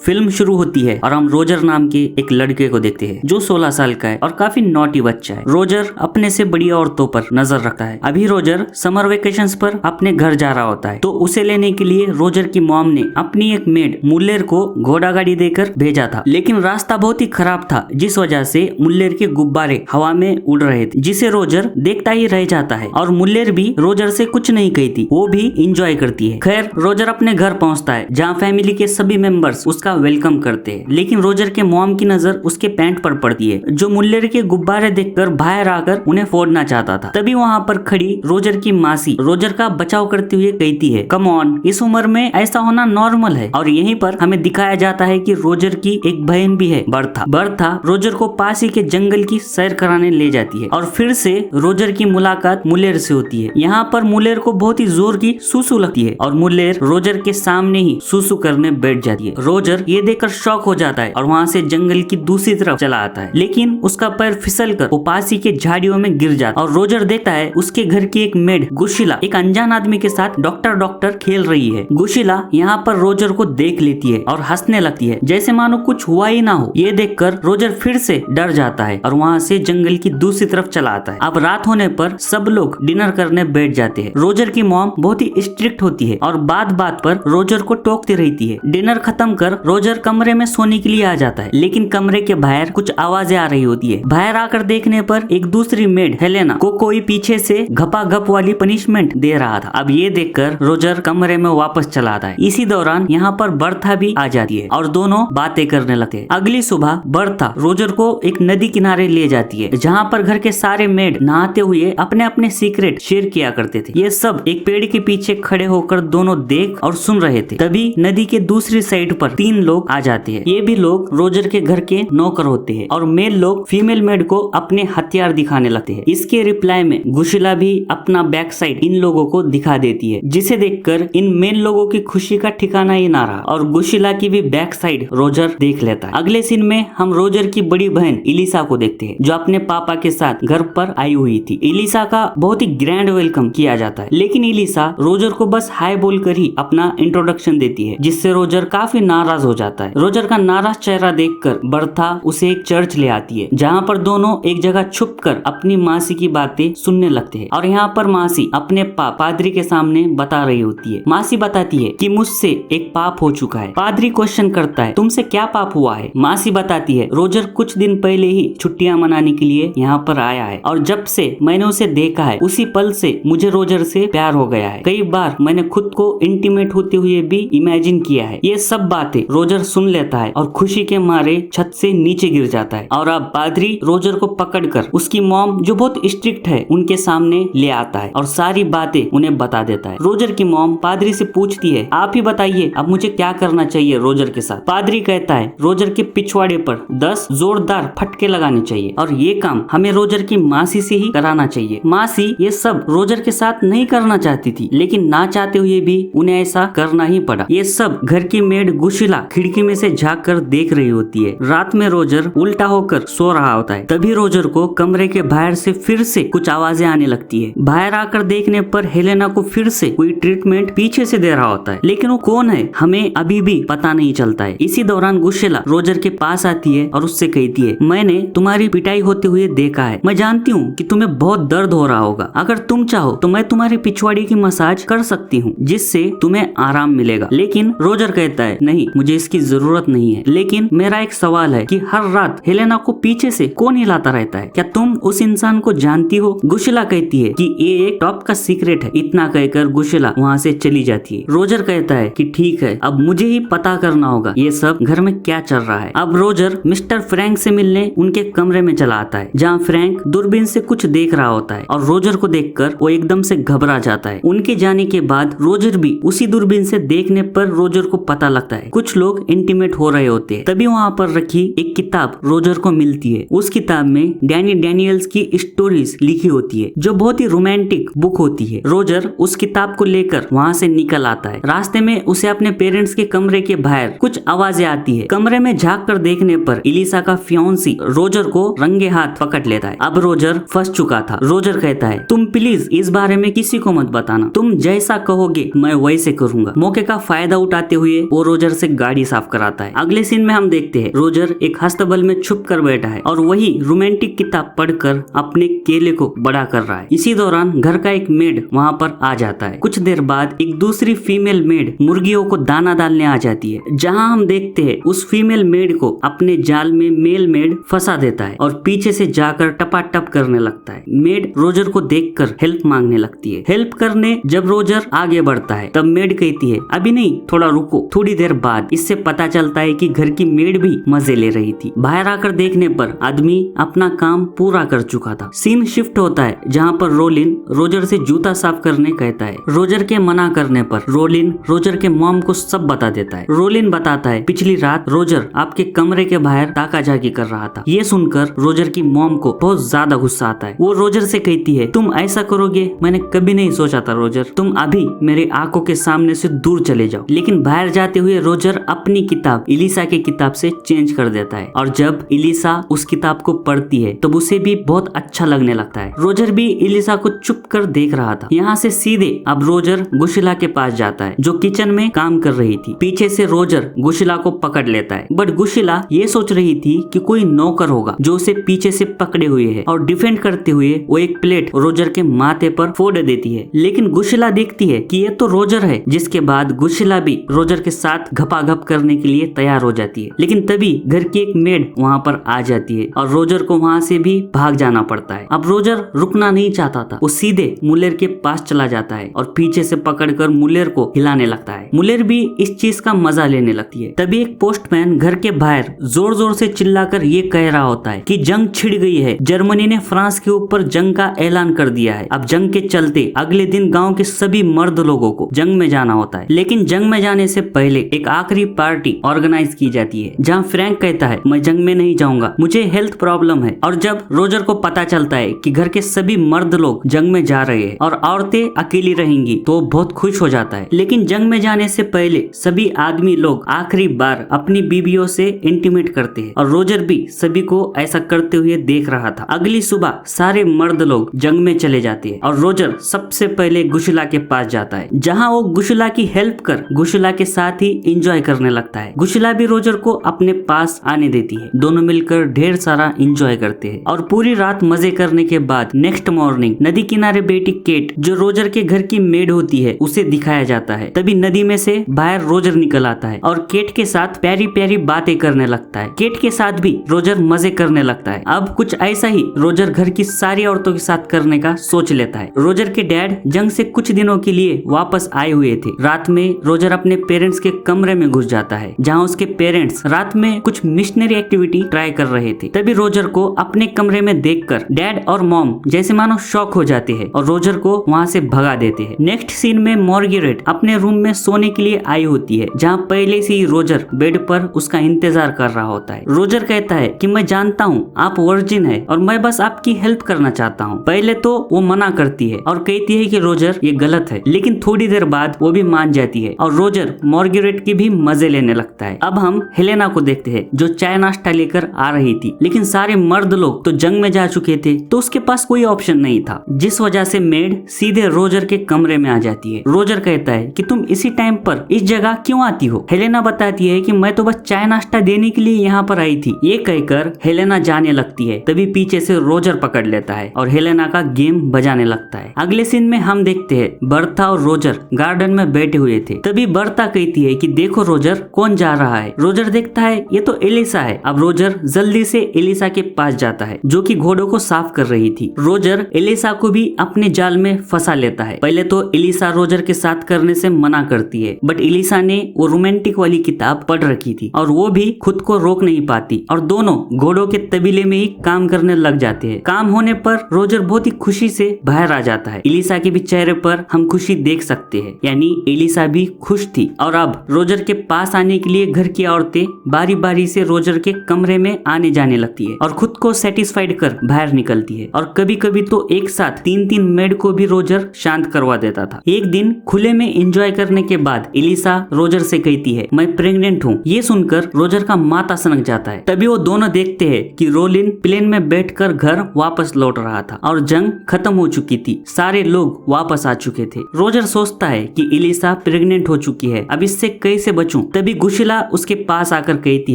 Film शुरू होती है और हम रोजर नाम के एक लड़के को देखते हैं जो 16 साल का है और काफी नॉटी बच्चा है। रोजर अपने से बड़ी औरतों पर नजर रखता है। अभी रोजर समर वेकेशंस पर अपने घर जा रहा होता है, तो उसे लेने के लिए रोजर की मॉम ने अपनी एक मेड मुल्लेर को घोड़ा गाड़ी देकर भेजा था, लेकिन रास्ता बहुत ही खराब था जिस वजह से मुल्लेर के गुब्बारे हवा में उड़ रहे थे, जिसे रोजर देखता ही रह जाता है। और मुल्लेर भी रोजर से कुछ नहीं कहती, वो भी इंजॉय करती है। खैर रोजर अपने घर पहुंचता है जहाँ फैमिली के सभी मेंबर्स उसका वेलकम करते हैं, लेकिन रोजर के मॉम की नजर उसके पैंट पर पड़ती है जो मुल्लेर के गुब्बारे देखकर बाहर आकर उन्हें फोड़ना चाहता था। तभी वहाँ पर खड़ी रोजर की मासी रोजर का बचाव करते हुए कहती है, कम ऑन, इस उम्र में ऐसा होना नॉर्मल है। और यहीं पर हमें दिखाया जाता है कि रोजर की एक बहन भी है, बर्था। बर्था रोजर को पास ही के जंगल की सैर कराने ले जाती है और फिर से रोजर की मुलाकात मुल्लेर से होती है। यहाँ पर मुल्लेर को बहुत ही जोर की सुसु लगती है और मुल्लेर रोजर के सामने ही सुसु करने बैठ जाती है। रोजर ये देखकर शॉक हो जाता है और वहाँ से जंगल की दूसरी तरफ चला आता है, लेकिन उसका पैर फिसल कर वो पास ही के झाड़ियों में गिर जाता है। और रोजर देखता है उसके घर की एक मेड गुशीला एक अनजान आदमी के साथ डॉक्टर खेल रही है। गुशीला यहाँ पर रोजर को देख लेती है और हंसने लगती है जैसे मानो कुछ हुआ ही ना हो। ये देखकर रोजर फिर से डर जाता है और वहाँ से जंगल की दूसरी तरफ चला आता है। अब रात होने पर सब लोग डिनर करने बैठ जाते हैं। रोजर की मॉम बहुत ही स्ट्रिक्ट होती है और बात बात पर रोजर को टोकती रहती है। डिनर खत्म कर रोजर कमरे में सोने के लिए आ जाता है, लेकिन कमरे के बाहर कुछ आवाजें आ रही होती है। बाहर आकर देखने पर एक दूसरी मेड हेलेना को कोई पीछे से घपाघप वाली पनिशमेंट दे रहा था। अब ये देखकर रोजर कमरे में वापस चला आता है। इसी दौरान यहाँ पर बर्था भी आ जाती है और दोनों बातें करने लगते हैं। अगली सुबह बर्था रोजर को एक नदी किनारे ले जाती है जहाँ पर घर के सारे मेड नहाते हुए अपने अपने सीक्रेट शेयर किया करते थे। ये सब एक पेड़ के पीछे खड़े होकर दोनों देख और सुन रहे थे। तभी नदी के दूसरी साइड पर 3 लोग आ जाते हैं। ये भी लोग रोजर के घर के नौकर होते हैं और मेल लोग फीमेल मेड को अपने हथियार दिखाने लगते हैं। इसके रिप्लाई में गुशीला भी अपना बैक साइड इन लोगों को दिखा देती है, जिसे देखकर इन मेल लोगों की खुशी का ठिकाना ही ना रहा और गुशीला की भी बैक साइड रोजर देख लेता है। अगले सीन में हम रोजर की बड़ी बहन इलिसा को देखते हैं जो अपने पापा के साथ घर पर आई हुई थी। इलिसा का बहुत ही ग्रैंड वेलकम किया जाता है, लेकिन इलिसा रोजर को बस हाय बोलकर ही अपना इंट्रोडक्शन देती है, जिससे रोजर काफी नाराज हो जाता है। रोजर का नाराज चेहरा देखकर बर्था उसे एक चर्च ले आती है जहाँ पर दोनों एक जगह छुपकर अपनी मासी की बातें सुनने लगते हैं। और यहाँ पर मासी अपने पादरी के सामने बता रही होती है। मासी बताती है कि मुझसे एक पाप हो चुका है। पादरी क्वेश्चन करता है, तुमसे क्या पाप हुआ है? मासी बताती है, रोजर कुछ दिन पहले ही छुट्टियां मनाने के लिए यहाँ पर आया है और जब से मैंने उसे देखा है उसी पल से मुझे रोजर से प्यार हो गया है। कई बार मैंने खुद को इंटीमेट होते हुए भी इमेजिन किया है। ये सब बातें रोजर सुन लेता है और खुशी के मारे छत से नीचे गिर जाता है। और अब पादरी रोजर को पकड़कर उसकी मॉम जो बहुत स्ट्रिक्ट है उनके सामने ले आता है और सारी बातें उन्हें बता देता है। रोजर की मॉम पादरी से पूछती है, आप ही बताइए अब मुझे क्या करना चाहिए रोजर के साथ? पादरी कहता है, रोजर के पिछवाड़े पर 10 जोरदार फटके लगाने चाहिए और ये काम हमें रोजर की मासी से ही कराना चाहिए। मासी ये सब रोजर के साथ नहीं करना चाहती थी, लेकिन ना चाहते हुए भी उन्हें ऐसा करना ही पड़ा। ये सब घर की मेड गुशीला खिड़की में से झांक कर देख रही होती है। रात में रोजर उल्टा होकर सो रहा होता है। तभी रोजर को कमरे के बाहर से फिर से कुछ आवाजें आने लगती है। बाहर आकर देखने पर हेलेना को फिर से कोई ट्रीटमेंट पीछे से दे रहा होता है, लेकिन वो कौन है हमें अभी भी पता नहीं चलता है। इसी दौरान गुशीला रोजर के पास आती है और उससे कहती है, मैंने तुम्हारी पिटाई होते हुए देखा है। मैं जानती हूँ कि तुम्हें बहुत दर्द हो रहा होगा। अगर तुम चाहो तो मैं तुम्हारी पिछवाड़ी की मसाज कर सकती हूँ जिससे तुम्हें आराम मिलेगा। लेकिन रोजर कहता है, नहीं, मुझे इसकी जरूरत नहीं है। लेकिन मेरा एक सवाल है कि हर रात हेलेना को पीछे से कौन हिलाता रहता है? क्या तुम उस इंसान को जानती हो? गुशीला कहती है कि ये एक टॉप का सीक्रेट है। इतना कहकर गुशीला वहाँ से चली जाती है। रोजर कहता है कि ठीक है, अब मुझे ही पता करना होगा ये सब घर में क्या चल रहा है। अब रोजर मिस्टर फ्रैंक से मिलने उनके कमरे में चला आता है जहाँ फ्रैंक दूरबीन से कुछ देख रहा होता है और रोजर को देखकर वो एकदम से घबरा जाता है। उनके जाने के बाद रोजर भी उसी दूरबीन से देखने पर रोजर को पता लगता है कुछ लोग इंटीमेट हो रहे होते हैं। तभी वहाँ पर रखी एक किताब रोजर को मिलती है। उस किताब में डैनी डैनियल्स की स्टोरीज लिखी होती है जो बहुत ही रोमांटिक बुक होती है। रोजर उस किताब को लेकर वहाँ से निकल आता है। रास्ते में उसे अपने पेरेंट्स के कमरे के बाहर कुछ आवाजें आती है। कमरे में झांक कर देखने पर इलिसा का फियांसी रोजर को रंगे हाथ पकड़ लेता है। अब रोजर फंस चुका था। रोजर कहता है, तुम प्लीज इस बारे में किसी को मत बताना, तुम जैसा कहोगे मैं वैसे करूंगा। मौके का फायदा उठाते हुए वो रोजर से गाड़ी गाड़ी साफ कराता है। अगले सीन में हम देखते हैं रोजर एक हस्तबल में छुप कर बैठा है और वही रोमांटिक किताब पढ़कर अपने केले को बड़ा कर रहा है। इसी दौरान घर का एक मेड वहाँ पर आ जाता है। कुछ देर बाद एक दूसरी फीमेल मेड मुर्गियों को दाना डालने आ जाती है, जहाँ हम देखते हैं उस फीमेल मेड को अपने जाल में मेल मेड फंसा देता है और पीछे से जाकर टपाटप करने लगता है। मेड रोजर को देखकर हेल्प मांगने लगती है। हेल्प करने जब रोजर आगे बढ़ता है तब मेड कहती है अभी नहीं, थोड़ा रुको। थोड़ी देर बाद इससे पता चलता है कि घर की मेड भी मजे ले रही थी। बाहर आकर देखने पर आदमी अपना काम पूरा कर चुका था। सीन शिफ्ट होता है जहाँ पर रोलिन रोजर से जूता साफ करने कहता है। रोजर के मना करने पर रोलिन रोजर के मॉम को सब बता देता है। रोलिन बताता है पिछली रात रोजर आपके कमरे के बाहर ताकाझाकी कर रहा था। ये सुनकर रोजर की मॉम को बहुत ज्यादा गुस्सा आता है। वो रोजर से कहती है तुम ऐसा करोगे मैंने कभी नहीं सोचा था रोजर, तुम अभी मेरे आंखों के सामने से दूर चले जाओ। लेकिन बाहर जाते हुए रोजर अपनी किताब इलिसा की किताब से चेंज कर देता है और जब इलिसा उस किताब को पढ़ती है तब उसे भी बहुत अच्छा लगने लगता है। रोजर भी इलिसा को चुप कर देख रहा था। यहाँ से सीधे अब रोजर गुशिला के पास जाता है जो किचन में काम कर रही थी। पीछे से रोजर गुशिला को पकड़ लेता है, बट गुशिला ये सोच रही थी कि कोई नौकर होगा जो उसे पीछे से पकड़े हुए है और डिफेंड करते हुए वो एक प्लेट रोजर के माथे पर फोड़ देती है। लेकिन गुशिला देखती है कि ये तो रोजर है। जिसके बाद गुशिला भी रोजर के साथ घपाघप करने के लिए तैयार हो जाती है। लेकिन तभी घर की एक मेड वहाँ पर आ जाती है और रोजर को वहाँ से भी भाग जाना पड़ता है। अब रोजर रुकना नहीं चाहता था, वो सीधे मुलेर के पास चला जाता है और पीछे से पकड़कर मुलेर को हिलाने लगता है। मुलेर भी इस चीज का मजा लेने लगती है। तभी एक पोस्टमैन घर के बाहर जोर जोर से चिल्लाकर ये कह रहा होता है कि जंग छिड़ गई है, जर्मनी ने फ्रांस के ऊपर जंग का ऐलान कर दिया है। अब जंग के चलते अगले दिन गांव के सभी मर्द लोगों को जंग में जाना होता है। लेकिन जंग में जाने से पहले एक आखिरी पार्टी ऑर्गेनाइज की जाती है जहाँ फ्रैंक कहता है मैं जंग में नहीं जाऊंगा, मुझे हेल्थ प्रॉब्लम है। और जब रोजर को पता चलता है कि घर के सभी मर्द लोग जंग में जा रहे हैं और औरतें अकेली रहेंगी तो बहुत खुश हो जाता है। लेकिन जंग में जाने से पहले सभी आदमी लोग आखिरी बार अपनी बीबियों से इंटीमेट करते हैं और रोजर भी सभी को ऐसा करते हुए देख रहा था। अगली सुबह सारे मर्द लोग जंग में चले जाते हैं और रोजर सबसे पहले गुशिला के पास जाता है, जहाँ वो गुशिला की हेल्प कर गुशिला के साथ ही एंजॉय करने लगता है। गुशिला भी रोजर को अपने पास आने देती है। दोनों मिलकर ढेर सारा एंजॉय करते हैं और पूरी रात मजे करने के बाद नेक्स्ट मॉर्निंग नदी किनारे बैठी केट जो रोजर के घर की मेड होती है उसे दिखाया जाता है। तभी नदी में से बाहर रोजर निकल आता है और केट के साथ प्यारी प्यारी बातें करने लगता है। केट के साथ भी रोजर मजे करने लगता है। अब कुछ ऐसा ही रोजर घर की सारी औरतों के साथ करने का सोच लेता है। रोजर के डैड जंग से कुछ दिनों के लिए वापस आए हुए थे। रात में रोजर अपने पेरेंट्स के कमरे में घुस जाता है जहाँ उसके पेरेंट्स रात में कुछ मिशनरी एक्टिविटी ट्राई कर रहे थे। तभी रोजर को अपने कमरे में देखकर डैड और मॉम जैसे मानो शॉक हो जाते हैं और रोजर को वहाँ से भगा देते हैं। नेक्स्ट सीन में मार्गरेट अपने रूम में सोने के लिए आई होती है जहाँ पहले से ही रोजर बेड पर उसका इंतजार कर रहा होता है। रोजर कहता है कि मैं जानता हूँ आप वर्जिन है और मैं बस आपकी हेल्प करना चाहता हूँ। पहले तो वो मना करती है और कहती है कि रोजर ये गलत है, लेकिन थोड़ी देर बाद वो भी मान जाती है और रोजर मार्गरेट की भी मजे लेने लगता है। अब हम हेलेना को देखते हैं जो चाय नाश्ता लेकर आ रही थी, लेकिन सारे मर्द लोग तो जंग में जा चुके थे तो उसके पास कोई ऑप्शन नहीं था, जिस वजह से मेड सीधे रोजर के कमरे में आ जाती है। रोजर कहता है कि तुम इसी टाइम पर इस जगह क्यों आती हो? हेलेना बताती है कि मैं तो बस चाय नाश्ता देने के लिए यहाँ पर आई थी। ये कहकर हेलेना जाने लगती है। तभी पीछे से रोजर पकड़ लेता है और हेलेना का गेम बजाने लगता है। अगले सीन में हम देखते हैं बर्था और रोजर गार्डन में बैठे हुए थे। तभी बर्था कहती है कि देखो रोजर कौन जा रहा है। रोजर देखता है ये तो एलिसा है। अब रोजर जल्दी से एलिसा के पास जाता है जो कि घोड़ों को साफ कर रही थी। रोजर एलिसा को भी अपने जाल में फंसा लेता है। पहले तो एलिसा रोजर के साथ करने से मना करती है, बट एलिसा ने वो रोमांटिक वाली किताब पढ़ रखी थी और वो भी खुद को रोक नहीं पाती और दोनों घोड़ों के तबीले में ही काम करने लग जाते हैं। काम होने पर रोजर बहुत ही खुशी से बाहर आ जाता है। एलिसा के भी चेहरे पर हम खुशी देख सकते हैं, यानी एलिसा भी खुश थी। और अब रोजर के पास आने के लिए घर की औरतें बारी बारी से रोजर के कमरे में आने जाने लगती है और खुद को सेटिस्फाइड कर बाहर निकलती है। और कभी कभी तो एक साथ 3-3 मेड को भी रोजर शांत करवा देता था। एक दिन खुले में एंजॉय करने के बाद एलिसा रोजर से कहती है मैं प्रेग्नेंट हूँ। ये सुनकर रोजर का माथा सनक जाता है। तभी वो दोनों देखते हैं कि रोलिन प्लेन में बैठकर घर वापस लौट रहा था और जंग खत्म हो चुकी थी। सारे लोग वापस आ चुके थे। रोजर सोचता है कि एलिसा प्रेग्नेंट हो चुकी है, अब इससे कैसे बचूं बचूं। तभी गुशिला उसके पास आकर कहती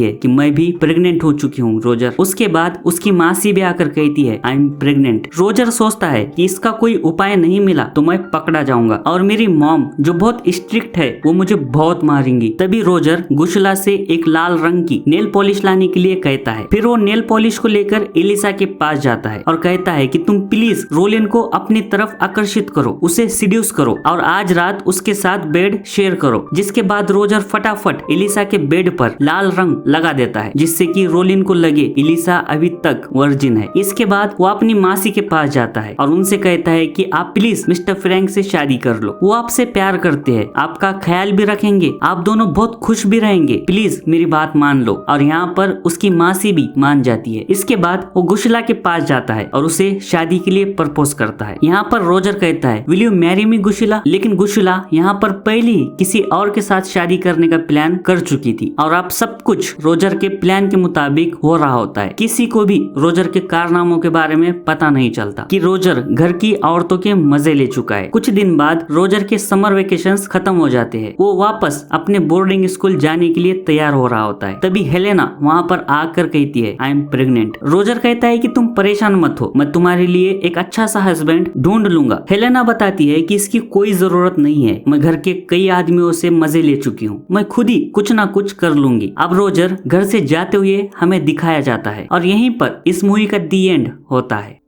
है कि मैं भी प्रेग्नेंट हो चुकी हूँ रोजर। उसके बाद उसकी मासी भी आकर कहती है आई एम प्रेग्नेंट। रोजर सोचता है कि इसका कोई उपाय नहीं मिला तो मैं पकड़ा जाऊंगा और मेरी मॉम जो बहुत स्ट्रिक्ट है वो मुझे बहुत मारेंगी। तभी रोजर गुशिला से एक लाल रंग की नेल पॉलिश लाने के लिए कहता है। फिर वो नेल पॉलिश को लेकर एलिसा के पास जाता है और कहता है कि तुम प्लीज रोलिन को अपनी तरफ आकर्षित करो, उसे सीड्यूस करो और आज रात उसके साथ बेड शेयर करो। जिसके बाद रोजर फटाफट एलिसा के बेड पर लाल रंग लगा देता है जिससे कि रोलिन को लगे एलिसा अभी तक वर्जिन है। इसके बाद वो अपनी मासी के पास जाता है और उनसे कहता है कि आप प्लीज मिस्टर फ्रैंक से शादी कर लो, वो आपसे प्यार करते हैं, आपका ख्याल भी रखेंगे, आप दोनों बहुत खुश भी रहेंगे, प्लीज मेरी बात मान लो। और यहाँ पर उसकी मासी भी मान जाती है। इसके बाद वो गुशिला के पास जाता है और उसे शादी के लिए प्रपोज करता है। यहाँ पर रोजर कहता है विल यू मैरी मी गुशिला, लेकिन गुशिला यहाँ पर पहले ही किसी और के साथ शादी करने का प्लान कर चुकी थी और अब सब कुछ रोजर के प्लान के मुताबिक हो रहा होता है। किसी को भी रोजर के कारनामों के बारे में पता नहीं चलता कि रोजर घर की औरतों के मजे ले चुका है। कुछ दिन बाद रोजर के समर वेकेशंस खत्म हो जाते हैं। वो वापस अपने बोर्डिंग स्कूल जाने के लिए तैयार हो रहा होता है। तभी हेलेना वहाँ पर आकर कहती है आई एम प्रेग्नेंट। रोजर कहता है कि तुम परेशान मत हो, मैं तुम्हारे लिए एक अच्छा सा हस्बैंड ढूंढ लूंगा। हेलेना बताती है कि इसकी कोई जरूरत नहीं है, मैं घर के कई आदमियों से मजे ले चुकी हूँ, मैं खुद ही कुछ ना कुछ कर लूंगी। अब रोजर घर से जाते हुए हमें दिखाया जाता है और यहीं पर इस मूवी का दी एंड होता है।